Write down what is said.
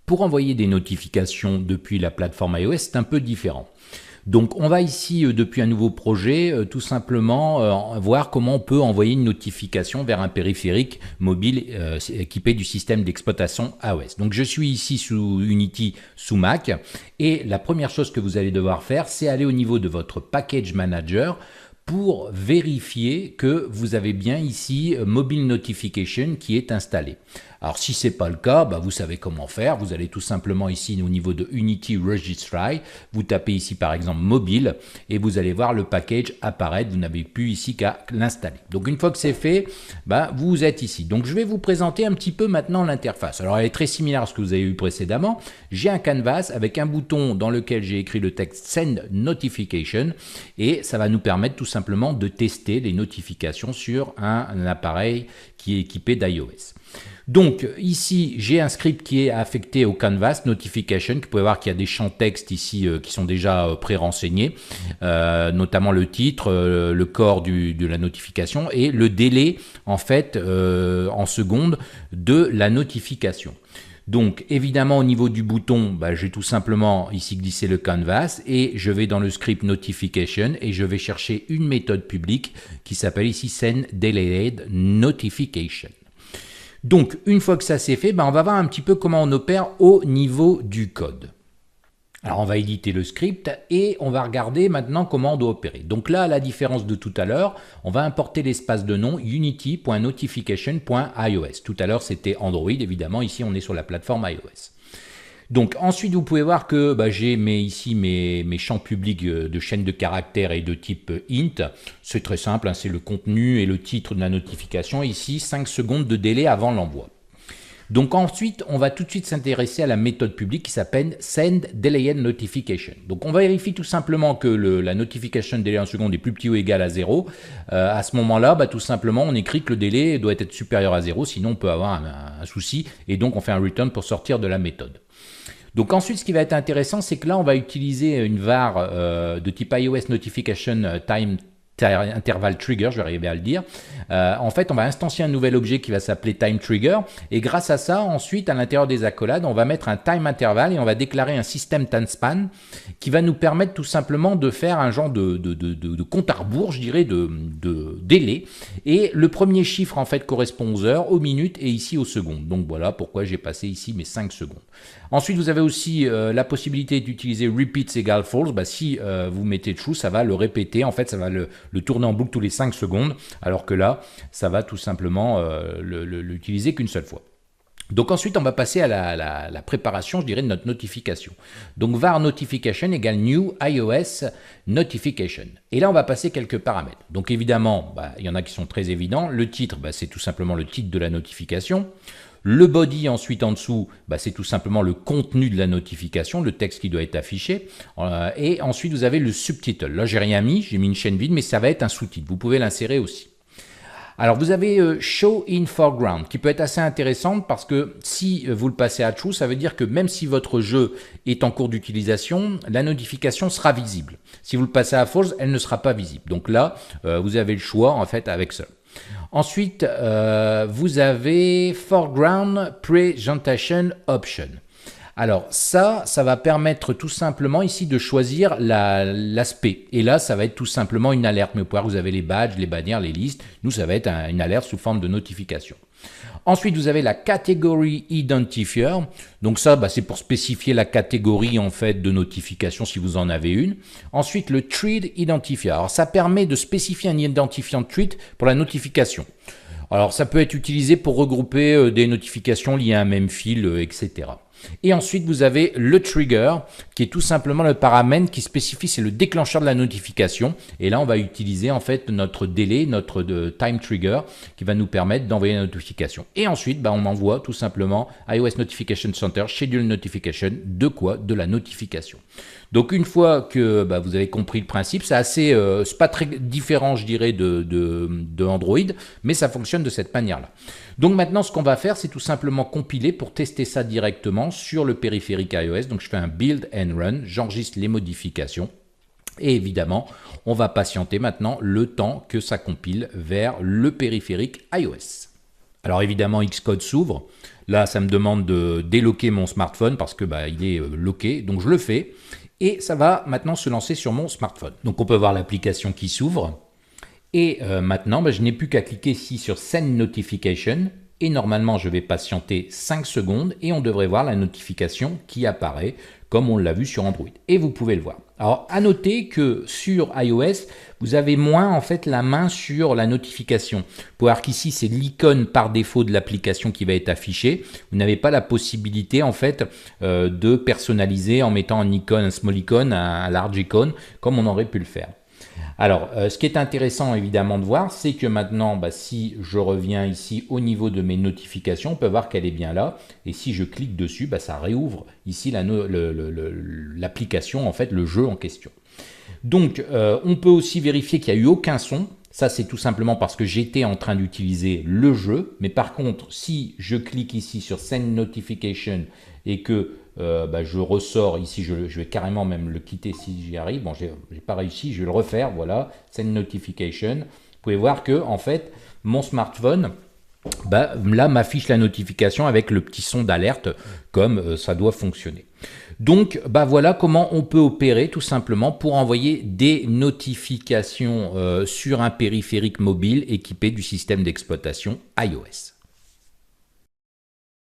Pour envoyer des notifications depuis la plateforme iOS, c'est un peu différent. Donc on va ici, depuis un nouveau projet, tout simplement voir comment on peut envoyer une notification vers un périphérique mobile équipé du système d'exploitation iOS. Donc je suis ici sous Unity, sous Mac, et la première chose que vous allez devoir faire, c'est aller au niveau de votre Package Manager pour vérifier que vous avez bien ici Mobile Notification qui est installé. Alors si ce n'est pas le cas, vous savez comment faire. Vous allez tout simplement ici au niveau de Unity Registry, vous tapez ici par exemple mobile et vous allez voir le package apparaître. Vous n'avez plus ici qu'à l'installer. Donc une fois que c'est fait, vous êtes ici. Donc je vais vous présenter un petit peu maintenant l'interface. Alors elle est très similaire à ce que vous avez eu précédemment. J'ai un canvas avec un bouton dans lequel j'ai écrit le texte Send Notification et ça va nous permettre tout simplement de tester les notifications sur un appareil qui est équipé d'iOS. Donc ici, j'ai un script qui est affecté au Canvas Notification. Vous pouvez voir qu'il y a des champs texte ici qui sont déjà pré-renseignés, notamment le titre, le corps de la notification et le délai en fait en secondes de la notification. Donc évidemment au niveau du bouton, j'ai tout simplement ici glissé le canvas et je vais dans le script notification et je vais chercher une méthode publique qui s'appelle ici send delayed notification. Donc une fois que ça c'est fait, on va voir un petit peu comment on opère au niveau du code. Alors on va éditer le script et on va regarder maintenant comment on doit opérer. Donc là, à la différence de tout à l'heure, on va importer l'espace de nom unity.notification.ios. Tout à l'heure c'était Android, évidemment, ici on est sur la plateforme iOS. Donc ensuite vous pouvez voir que j'ai ici mes champs publics de chaîne de caractères et de type int. C'est très simple, c'est le contenu et le titre de la notification. Ici 5 secondes de délai avant l'envoi. Donc ensuite, on va tout de suite s'intéresser à la méthode publique qui s'appelle Send Delayed Notification. Donc on vérifie tout simplement que la notification délai en seconde est plus petit ou égal à 0. À ce moment-là, tout simplement, on écrit que le délai doit être supérieur à 0, sinon on peut avoir un souci, et donc on fait un return pour sortir de la méthode. Donc ensuite, ce qui va être intéressant, c'est que là, on va utiliser une var de type iOS Notification Time interval trigger, je vais arriver à le dire. En fait, on va instancier un nouvel objet qui va s'appeler time trigger et grâce à ça, ensuite, à l'intérieur des accolades, on va mettre un time interval et on va déclarer un système time span qui va nous permettre tout simplement de faire un genre de compte à rebours, je dirais, de délai. Et le premier chiffre, en fait, correspond aux heures, aux minutes et ici aux secondes. Donc voilà pourquoi j'ai passé ici mes 5 secondes. Ensuite, vous avez aussi la possibilité d'utiliser repeats égale false. Si vous mettez true, ça va le répéter. En fait, ça va le tourner en boucle tous les 5 secondes, alors que là, ça va tout simplement l'utiliser qu'une seule fois. Donc ensuite, on va passer à la préparation, je dirais, de notre notification. Donc var notification égale new iOS notification. Et là, on va passer quelques paramètres. Donc évidemment, il y en a qui sont très évidents. Le titre, c'est tout simplement le titre de la notification. Le body, ensuite, en dessous, c'est tout simplement le contenu de la notification, le texte qui doit être affiché. Et ensuite, vous avez le subtitle. Là, j'ai rien mis, j'ai mis une chaîne vide, mais ça va être un sous-titre. Vous pouvez l'insérer aussi. Alors, vous avez Show in Foreground, qui peut être assez intéressante parce que si vous le passez à True, ça veut dire que même si votre jeu est en cours d'utilisation, la notification sera visible. Si vous le passez à False, elle ne sera pas visible. Donc là, vous avez le choix, en fait, avec ça. Ensuite, vous avez Foreground Presentation Option. Alors ça va permettre tout simplement ici de choisir l'aspect. Et là, ça va être tout simplement une alerte. Mais vous avez les badges, les bannières, les listes. Nous, ça va être une alerte sous forme de notification. Ensuite, vous avez la Category Identifier. Donc ça, c'est pour spécifier la catégorie en fait de notification si vous en avez une. Ensuite, le Thread Identifier. Alors ça permet de spécifier un identifiant thread pour la notification. Alors ça peut être utilisé pour regrouper des notifications liées à un même fil, etc. Et ensuite, vous avez le trigger, qui est tout simplement le paramètre qui spécifie, c'est le déclencheur de la notification. Et là, on va utiliser en fait notre délai, notre time trigger, qui va nous permettre d'envoyer la notification. Et ensuite, on envoie tout simplement iOS Notification Center, Schedule Notification, de quoi? De la notification. Donc une fois que vous avez compris le principe, c'est assez, c'est pas très différent, je dirais, de Android, mais ça fonctionne de cette manière-là. Donc maintenant, ce qu'on va faire, c'est tout simplement compiler pour tester ça directement sur le périphérique iOS. Donc je fais un build and run, j'enregistre les modifications. Et évidemment, on va patienter maintenant le temps que ça compile vers le périphérique iOS. Alors évidemment, Xcode s'ouvre. Là, ça me demande de déloquer mon smartphone parce que il est loqué. Donc je le fais. Et ça va maintenant se lancer sur mon smartphone. Donc on peut voir l'application qui s'ouvre. Et maintenant, je n'ai plus qu'à cliquer ici sur Send Notification. Et normalement, je vais patienter 5 secondes et on devrait voir la notification qui apparaît comme on l'a vu sur Android. Et vous pouvez le voir. Alors, à noter que sur iOS, vous avez moins en fait la main sur la notification. Vous pouvez voir qu'ici, c'est l'icône par défaut de l'application qui va être affichée. Vous n'avez pas la possibilité en fait de personnaliser en mettant un icône, un small icon, un large icon, comme on aurait pu le faire. Alors, ce qui est intéressant évidemment de voir, c'est que maintenant, si je reviens ici au niveau de mes notifications, on peut voir qu'elle est bien là. Et si je clique dessus, ça réouvre ici l'application, en fait, le jeu en question. Donc, on peut aussi vérifier qu'il n'y a eu aucun son. Ça, c'est tout simplement parce que j'étais en train d'utiliser le jeu. Mais par contre, si je clique ici sur Send Notification et que je ressors ici, je vais carrément même le quitter si j'y arrive. Bon, j'ai pas réussi, je vais le refaire. Voilà, Send Notification. Vous pouvez voir que en fait, mon smartphone, là, m'affiche la notification avec le petit son d'alerte, comme ça doit fonctionner. Donc, voilà comment on peut opérer tout simplement pour envoyer des notifications sur un périphérique mobile équipé du système d'exploitation iOS.